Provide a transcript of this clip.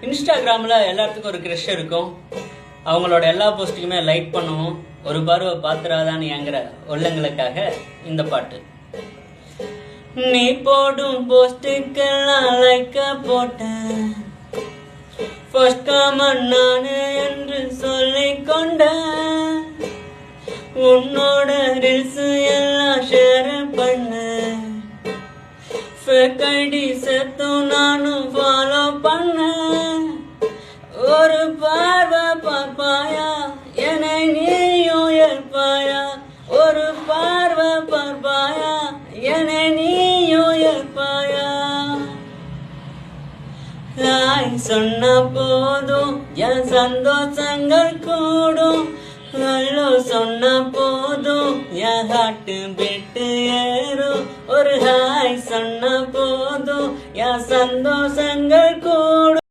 இன்ஸ்டாகிராமில் எல்லாத்துக்கும் ஒரு க்ரஷ் இருக்கும். அவங்களோட எல்லா போஸ்ட்டுக்குமே லைக் பண்ணுவோம். ஒரு பார்வை பாத்துறாதான்னு ஏங்குற உள்ளங்களுக்காக இந்த பாட்டு. நீ போடும் போஸ்ட்டுக்கெல்லாம் லைக்க போட்டேன், ஃபர்ஸ்ட் கமெண்ட் நானு என்று சொல்லிக் கொண்டேன். உன்னோட ரீல்ஸ் எல்லாம் ஷேர் பண்ண, ஃபேக் ஐடி சேர்த்தும் நானும் ஃபாலோ பண்ண. ஒரு பார்வை பார்ப்பாயா, என்னை நீயும் ஏற்பாயா? ஒரு பார்வை பார்ப்பாயா, என்னை நீயும் ஏற்பாயா? ஹாய் சொன்ன போதும் என் சந்தோஷங்கள் கூடும். ஹலோ சொன்ன போதும் என் ஹார்ட் பீட் ஏறும். ஒரு ஹாய் சொன்ன போதும் என் சந்தோஷங்கள் கூடும்.